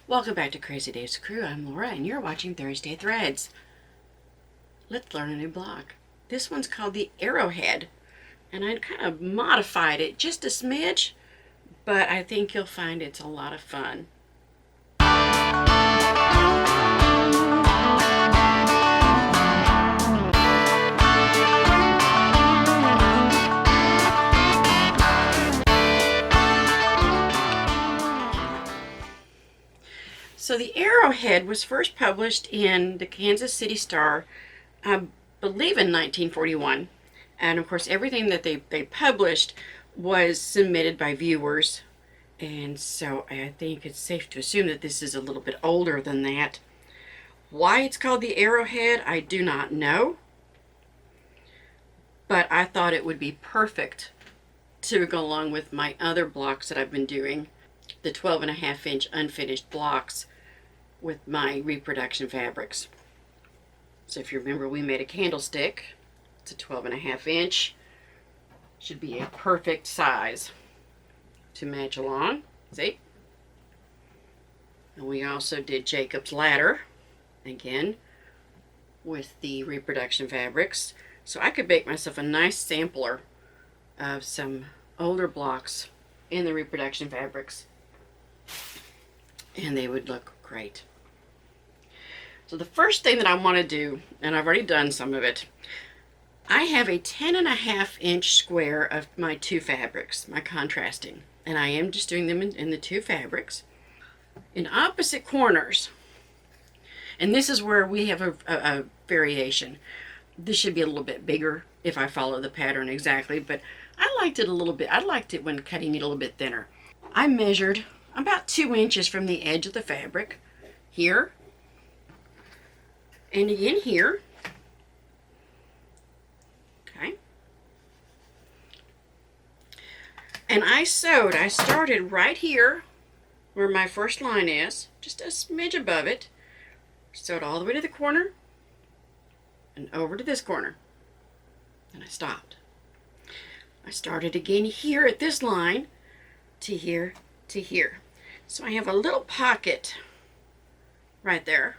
Welcome back to Crazy Dave's Crew. I'm Laura and you're watching Thursday Threads. Let's learn a new block. This one's called the Arrowhead, and I kind of modified it just a smidge, but I think you'll find it's a lot of fun. So the Arrowhead was first published in the Kansas City Star, I believe in 1941. And of course, everything that they published was submitted by viewers. And so I think it's safe to assume that this is a little bit older than that. Why it's called the Arrowhead, I do not know. But I thought it would be perfect to go along with my other blocks that I've been doing, the 12.5-inch unfinished blocks with my reproduction fabrics. So if you remember, we made a candlestick. It's a 12.5-inch. Should be a perfect size to match along. See? And we also did Jacob's ladder, again, with the reproduction fabrics. So I could make myself a nice sampler of some older blocks in the reproduction fabrics, and they would look great. So the first thing that I want to do, and I've already done some of it, I have a 10.5-inch square of my two fabrics, my contrasting, and I am just doing them in the two fabrics in opposite corners. And this is where we have a variation. This should be a little bit bigger if I follow the pattern exactly, but I liked it a little bit. I liked it when cutting it a little bit thinner. I measured about 2 inches from the edge of the fabric here, and again here. Okay. And I started right here where my first line is, just a smidge above it. Sewed all the way to the corner and over to this corner. And I stopped. I started again here at this line to here to here. So I have a little pocket right there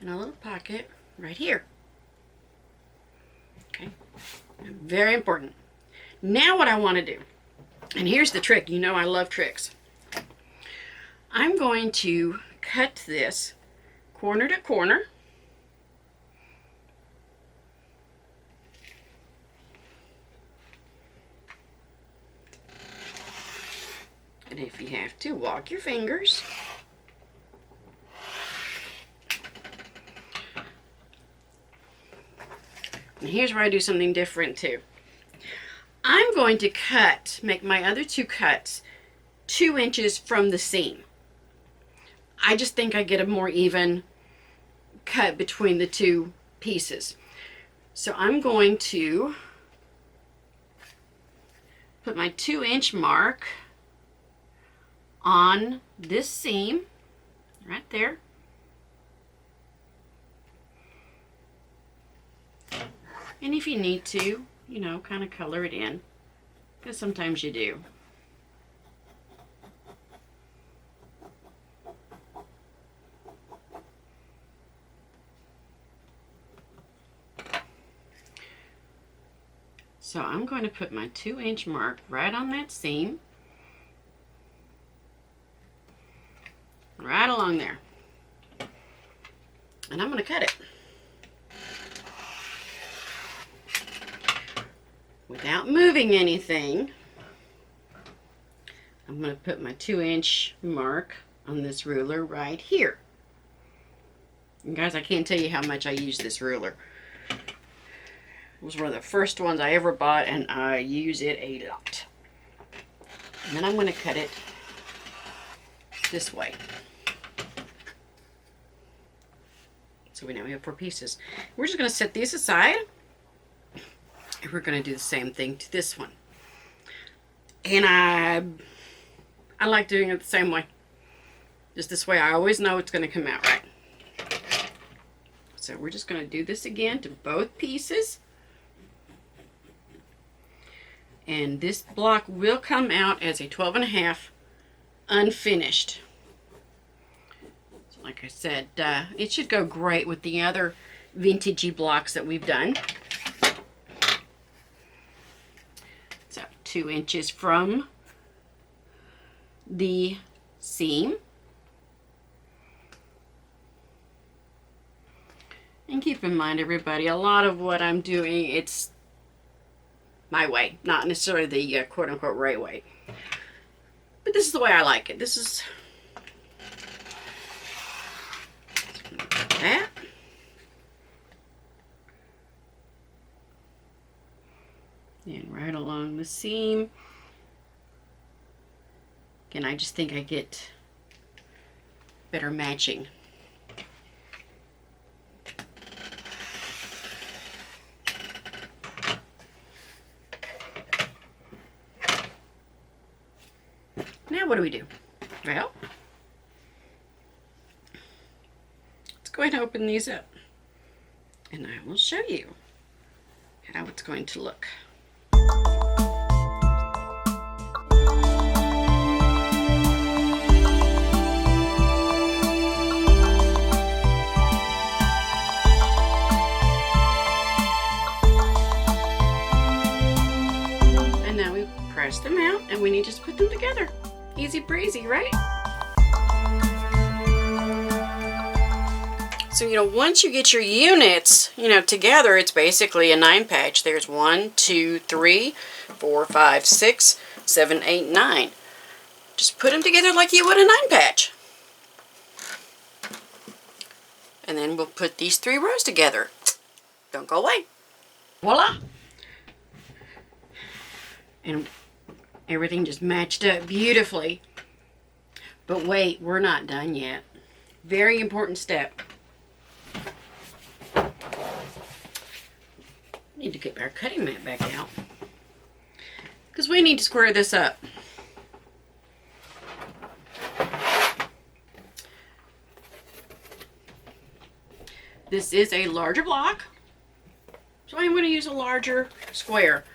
and a little pocket right here. Okay, very important. Now what I want to do, and here's the trick, you know I love tricks. I'm going to cut this corner to corner. And if you have to, walk your fingers. And here's where I do something different too. I'm going to make my other two cuts 2 inches from the seam. I just think I get a more even cut between the two pieces. So I'm going to put my 2-inch mark on this seam right there. And if you need to, you know, kind of color it in, because sometimes you do. So I'm going to put my 2-inch mark right on that seam, right along there. And I'm going to cut it. Without moving anything, I'm going to put my 2-inch mark on this ruler right here. And guys, I can't tell you how much I use this ruler. It was one of the first ones I ever bought, and I use it a lot. And then I'm going to cut it this way. So we now have 4 pieces. We're just going to set these aside. And we're going to do the same thing to this one. And I like doing it the same way. Just this way I always know it's going to come out right. So we're just going to do this again to both pieces. And this block will come out as a 12.5 unfinished. like I said, it should go great with the other vintagey blocks that we've done. So 2 inches from the seam. And keep in mind, everybody, a lot of what I'm doing, it's my way, not necessarily the quote-unquote right way. But this is the way I like it. This is that. And right along the seam. Again, I just think I get better matching. Now what do we do? Well, let's go ahead and open these up, and I will show you how it's going to look. And now we press them out, and we need to just put them together. Easy breezy, right? So, once you get your units, together, it's basically a 9 patch. There's 1, 2, 3, 4, 5, 6, 7, 8, 9. Just put them together like you would a 9 patch. And then we'll put these 3 rows together. Don't go away. Voila! And everything just matched up beautifully. But wait, we're not done yet. Very important step. Need to get our cutting mat back out, because we need to square this up. This is a larger block, so I'm going to use a larger square.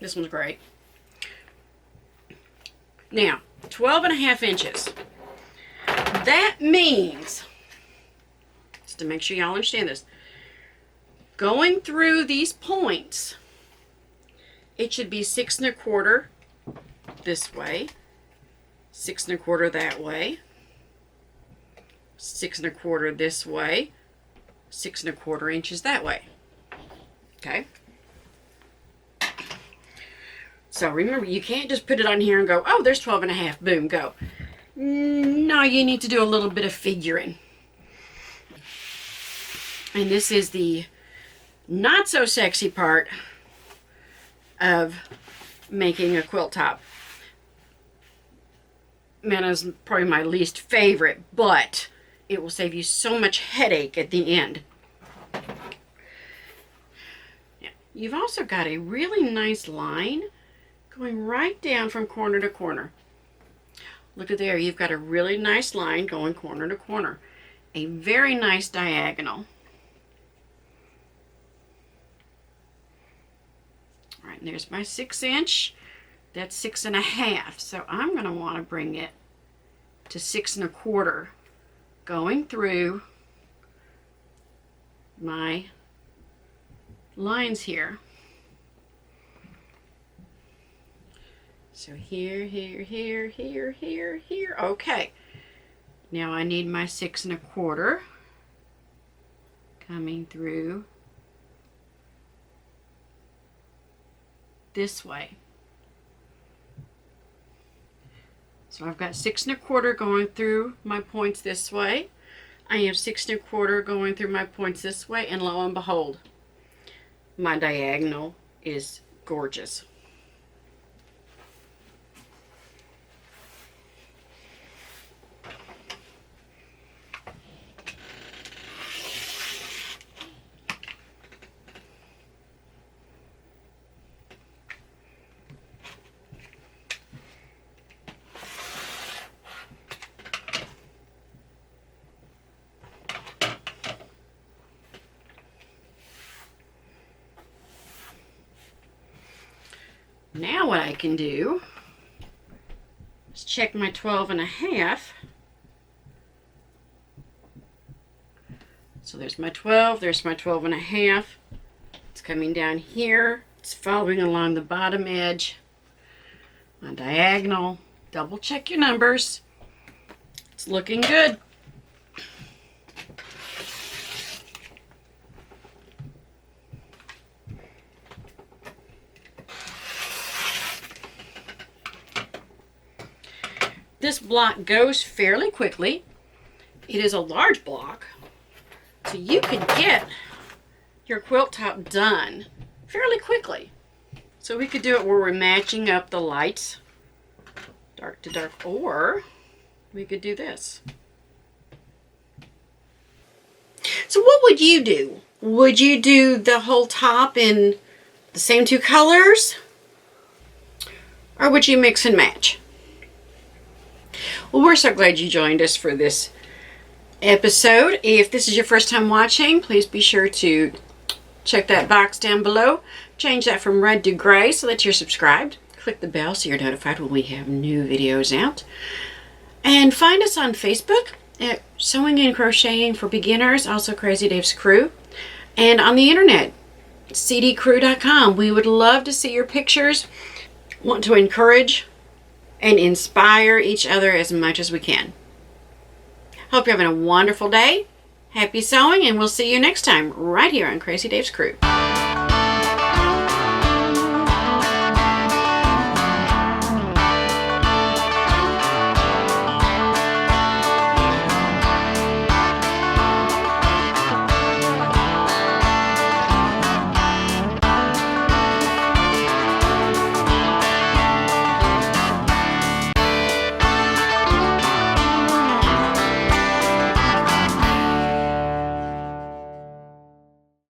This one's great. Now, 12.5 inches. That means, just to make sure y'all understand this, going through these points, it should be 6 1/4 this way, 6 1/4 that way, 6 1/4 this way, 6 1/4 inches that way. Okay? So remember, you can't just put it on here and go, oh, there's 12.5, boom, go. No, you need to do a little bit of figuring. And this is the not so sexy part of making a quilt top. Man, it's probably my least favorite, but it will save you so much headache at the end. Yeah. You've also got a really nice line going right down from corner to corner. Look at there, you've got a really nice line going corner to corner. A very nice diagonal. All right, and there's my 6 inch. That's 6 1/2. So I'm going to want to bring it to 6 1/4, going through my lines here. So here, here, here, here, here, here. Okay. Now I need my 6 1/4 coming through this way. So I've got 6 1/4 going through my points this way. I have 6 1/4 going through my points this way, and lo and behold, my diagonal is gorgeous. Now what I can do is check my 12 1/2 So there's my 12, there's my 12 and a half. It's coming down here. It's following along the bottom edge on diagonal. Double check your numbers. It's looking good. This block goes fairly quickly. It is a large block, so you could get your quilt top done fairly quickly. So we could do it where we're matching up the lights, dark to dark, or we could do this. So what would you do? Would you do the whole top in the same two colors? Or would you mix and match? Well, we're so glad you joined us for this episode. If this is your first time watching, please be sure to check that box down below. Change that from red to gray so that you're subscribed. Click the bell so you're notified when we have new videos out. And find us on Facebook at Sewing and Crocheting for Beginners, also Crazy Dave's Crew. And on the internet, cdcrew.com. We would love to see your pictures. Want to encourage and inspire each other as much as we can. Hope you're having a wonderful day. Happy sewing, and we'll see you next time right here on Crazy Dave's Crew.